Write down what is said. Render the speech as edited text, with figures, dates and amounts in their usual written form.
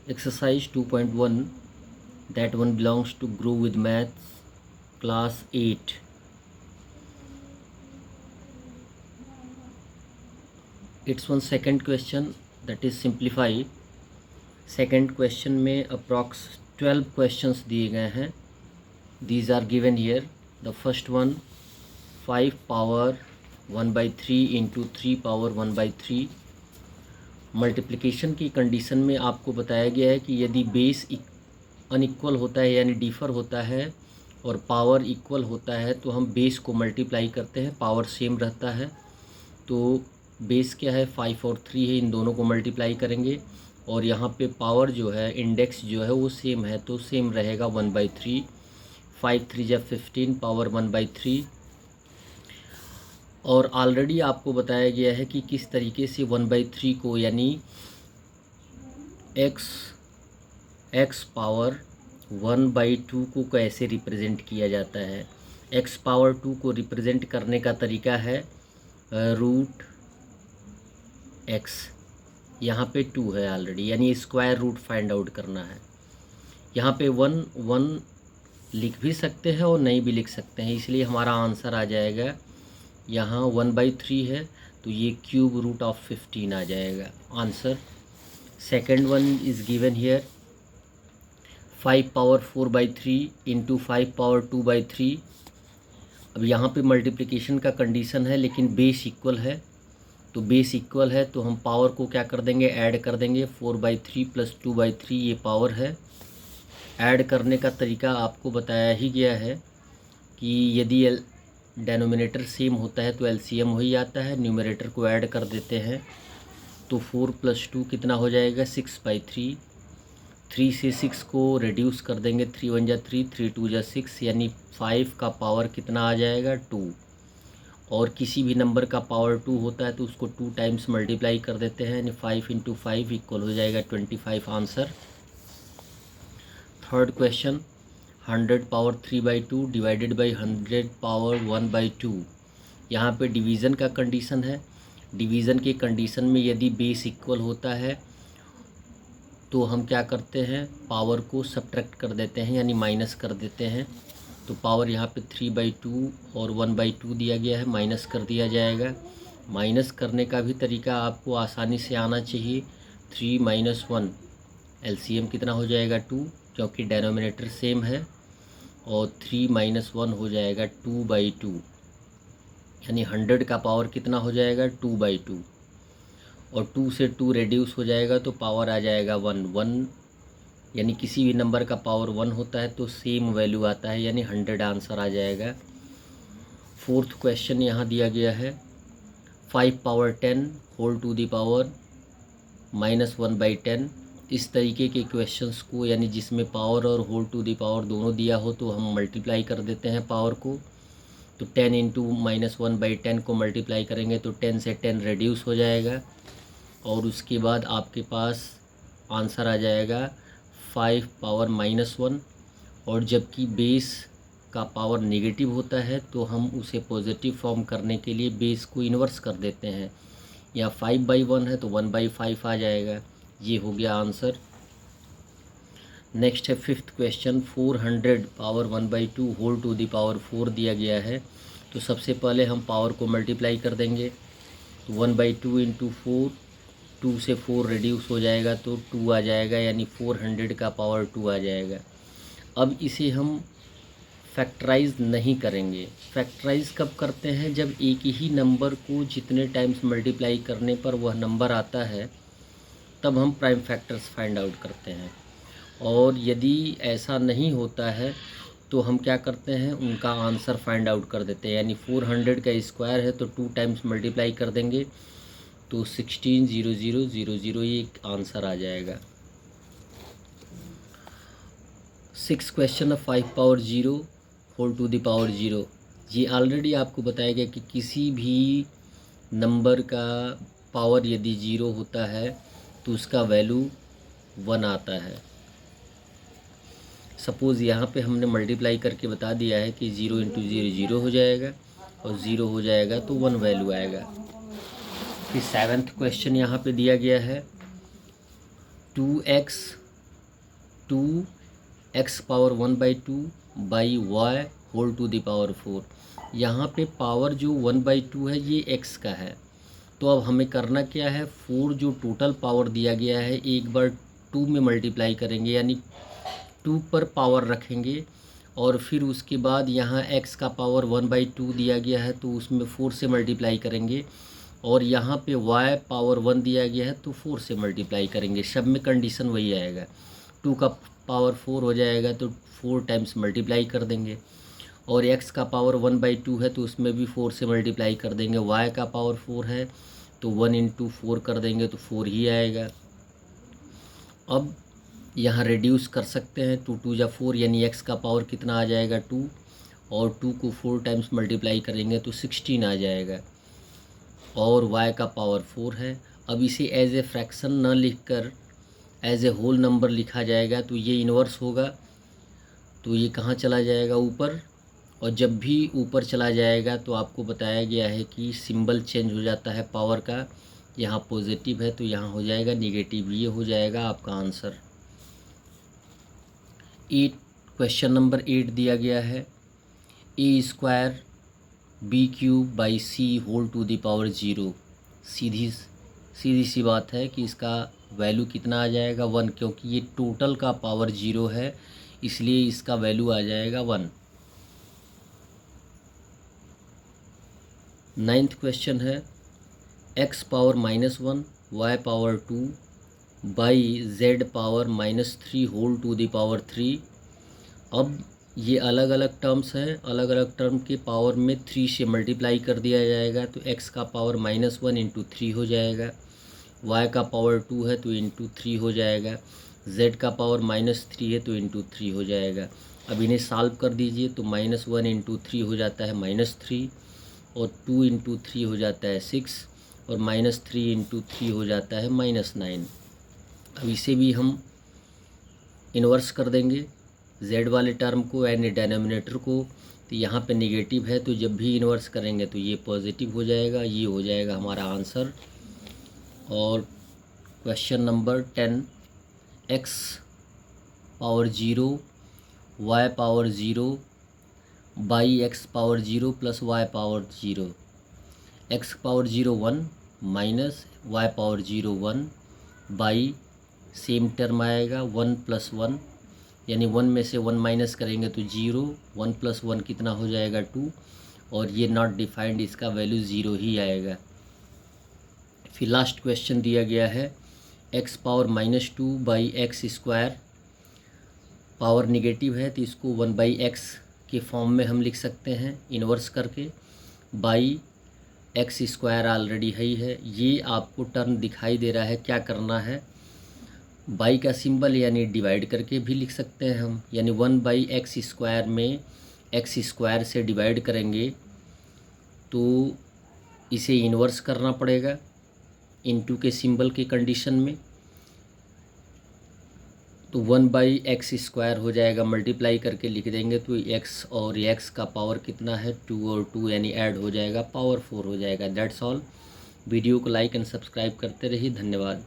Exercise 2.1, that one belongs to Grow with Maths, class 8. It's one second question, that is simplify. Second question में approx 12 questions दिए गए हैं. These are given here. The first one, 5 power 1/3 into 3 power 1/3. Multiplication की condition में आपको बताया गया है कि यदि बेस अनइक्वल होता है यानी डिफ़र होता है और पावर इक्वल होता है तो हम बेस को मल्टीप्लाई करते हैं, पावर सेम रहता है. तो बेस क्या है, 5 और 3 है, इन दोनों को मल्टीप्लाई करेंगे और यहाँ पे पावर जो है, इंडेक्स जो है वो सेम है तो सेम रहेगा 1/3. 5 3 जा 15 पावर 1/3. और ऑलरेडी आपको बताया गया है कि किस तरीके से 1/3 को यानी x पावर 1/2 को कैसे रिप्रेजेंट किया जाता है. x पावर 2 को रिप्रेजेंट करने का तरीका है रूट x. यहाँ पे 2 है ऑलरेडी, यानी स्क्वायर रूट फाइंड आउट करना है. यहाँ पे 1 लिख भी सकते हैं और नहीं भी लिख सकते हैं, इसलिए हमारा आंसर आ जाएगा यहाँ 1/3 है तो ये क्यूब रूट ऑफ 15 आ जाएगा answer. Second one is given here, 5 power 4/3 into 5 power 2/3. अब यहाँ पे मल्टीप्लिकेशन का कंडीशन है लेकिन बेस इक्वल है, तो बेस इक्वल है तो हम पावर को क्या कर देंगे, ऐड कर देंगे. 4/3 प्लस 2/3 ये पावर है. ऐड करने का तरीका आपको बताया ही गया है कि यदि डेनोमिनेटर सेम होता है तो एलसीएम हो ही आता है, न्यूमरेटर को ऐड कर देते हैं तो 4 + 2 कितना हो जाएगा, 6/3. 3 से 6 को रिड्यूस कर देंगे, 3 1 जा 3, 3 2 जा 6, यानी 5 का पावर कितना आ जाएगा, 2. और किसी भी नंबर का पावर 2 होता है तो उसको 2 टाइम्स मल्टीप्लाई कर देते हैं, यानी 5 × 5 इक्वल हो जाएगा 25 answer. Third question, 100 power 3/2 divided by 100 power 1/2. यहाँ पे डिवीज़न का कंडीशन है. डिवीज़न के कंडीशन में यदि बेस इक्वल होता है तो हम क्या करते हैं, पावर को सब्ट्रैक्ट कर देते हैं यानी माइनस कर देते हैं. तो पावर यहाँ पे 3/2 और 1/2 दिया गया है, माइनस कर दिया जाएगा. माइनस करने का भी तरीका आपको आसानी से आना चाहिए. 3 - 1 एलसीएम कितना हो जाएगा, 2, क्योंकि डेनोमिनेटर सेम है. और 3 - 1 हो जाएगा 2/2, यानी 100 का पावर कितना हो जाएगा, 2/2. और 2 से 2 रिड्यूस हो जाएगा तो पावर आ जाएगा 1, यानी किसी भी नंबर का पावर 1 होता है तो सेम वैल्यू आता है, यानी 100 आंसर आ जाएगा. फोर्थ क्वेश्चन यहाँ दिया गया है, 5 power 10 whole to the power -1/10. इस तरीके के क्वेश्चंस को, यानी जिसमें पावर और होल टू द पावर दोनों दिया हो तो हम मल्टीप्लाई कर देते हैं पावर को. तो 10 × -1/10 को मल्टीप्लाई करेंगे तो 10 से 10 रिड्यूस हो जाएगा और उसके बाद आपके पास आंसर आ जाएगा 5 पावर -1. और जबकि बेस का पावर नेगेटिव होता है तो हम उसे पॉजिटिव फॉर्म करने के लिए बेस को इन्वर्स कर देते हैं. या 5/1 है तो 1/5 आ जाएगा. ये हो गया आंसर. नेक्स्ट है fifth question, 400 power 1/2 whole to the power 4 दिया गया है. तो सबसे पहले हम पावर को मल्टीप्लाई कर देंगे. तो 1/2 × 4, 2 से 4 रिड्यूस हो जाएगा तो 2 आ जाएगा, यानी 400 का पावर 2 आ जाएगा. अब इसे हम फैक्टराइज नहीं करेंगे. फैक्टराइज कब करते हैं, जब एक ही नंबर को जितने टाइम्स मल्टीप्लाई करने पर वह नंबर आता है तब हम प्राइम फैक्टर्स फाइंड आउट करते हैं. और यदि ऐसा नहीं होता है तो हम क्या करते हैं, उनका आंसर फाइंड आउट कर देते हैं. यानी 400 का स्क्वायर है तो 2 टाइम्स मल्टीप्लाई कर देंगे तो 160000 ये आंसर आ जाएगा. 6 क्वेश्चन है, 5 power 0 whole to the power 0. ये ऑलरेडी आपको बताया गया कि किसी भी नंबर का पावर यदि 0 होता है तो उसका वैल्यू 1 आता है. सपोज़ यहाँ पे हमने मल्टीप्लाई करके बता दिया है कि 0 × 0 0 हो जाएगा और 0 हो जाएगा तो 1 वैल्यू आएगा. फिर 7th क्वेश्चन यहाँ पे दिया गया है, 2x 2x power 1/2 by y whole to the power 4। यहाँ पे पावर जो 1/2 है ये x का है। तो अब हमें करना क्या है, 4 जो टोटल पावर दिया गया है एक बार 2 में मल्टीप्लाई करेंगे, यानी 2 पर पावर रखेंगे और फिर उसके बाद यहाँ x का पावर 1/2 दिया गया है तो उसमें 4 से मल्टीप्लाई करेंगे और यहाँ पे y पावर 1 दिया गया है तो 4 से मल्टीप्लाई करेंगे। सब में कंडीशन वही आएगा, 2 का पावर 4 हो जाएगा तो 4 टाइम्स मल्टीप्लाई कर देंगे और x का पावर 1/2 है तो उसमें भी 4 से मल्टीप्लाई कर देंगे। y का पावर 4 है तो 1 × 4 कर देंगे तो 4 ही आएगा। अब यहाँ रिड्यूस कर सकते हैं, 2 × 2 = 4 यानी x का पावर कितना आ जाएगा 2 और 2 को 4 टाइम्स मल्टीप्लाई करेंगे तो 16 आ जाएगा और y का पावर 4 है। अब इसे एज ए फ्रैक्शन न लिखकर एज ए होल नंबर लिखा जाएगा तो ये इन्वर्स होगा, तो ये कहाँ चला जाएगा ऊपर, और जब भी ऊपर चला जाएगा तो आपको बताया गया है कि सिंबल चेंज हो जाता है पावर का। यहाँ पॉजिटिव है तो यहाँ हो जाएगा नेगेटिव, ये हो जाएगा आपका आंसर। 8 क्वेश्चन नंबर 8 दिया गया है a² b³ c whole to the power 0। सीधी सी बात है कि इसका वैल्यू कितना आ जाएगा 1, क्योंकि ये टोटल का पावर 0 है इसलिए इसका वैल्यू आ जाएगा 1। 9th क्वेश्चन है x power -1 y power 2 by z power -3 whole to the power 3। अब ये अलग अलग टर्म्स हैं, अलग अलग टर्म के पावर में 3 से मल्टीप्लाई कर दिया जाएगा तो x का पावर -1 × 3 हो जाएगा, y का पावर 2 है तो × 3 हो जाएगा, z का पावर -3 है तो × 3 हो जाएगा। अब इन्हें सॉल्व कर दीजिए तो -1 × 3 हो जाता है -3 और 2 × 3 हो जाता है 6 और -3 × 3 हो जाता है -9। अब इसे भी हम इन्वर्स कर देंगे z वाले टर्म को यानी डिनोमिनेटर को, तो यहाँ पे नेगेटिव है तो जब भी इन्वर्स करेंगे तो ये पॉजिटिव हो जाएगा, ये हो जाएगा हमारा आंसर। और question number 10 x power 0 y power 0 by x power 0 plus y power 0। x power 0 1 minus y power 0 1 by same term आएगा 1 + 1, यानी 1 में से 1 माइनस करेंगे तो 0, 1 + 1 कितना हो जाएगा 2 और ये नॉट डिफाइंड, इसका वैल्यू 0 ही आएगा। फिर लास्ट क्वेश्चन दिया गया है x power -2 by x², power negative है तो इसको 1/x के फॉर्म में हम लिख सकते हैं इन्वर्स करके, बाई x² ऑलरेडी है। ये आपको टर्म दिखाई दे रहा है, क्या करना है, बाई का सिंबल यानी डिवाइड करके भी लिख सकते हैं हम, यानी 1/x² में x² से डिवाइड करेंगे तो इसे इन्वर्स करना पड़ेगा इनटू के सिंबल के कंडीशन में, तो 1/x² हो जाएगा, मल्टीप्लाई करके लिख देंगे तो x और x का पावर कितना है 2 और 2 यानी ऐड हो जाएगा, पावर 4 हो जाएगा। That's all. वीडियो को लाइक एंड सब्सक्राइब करते रहिए, धन्यवाद।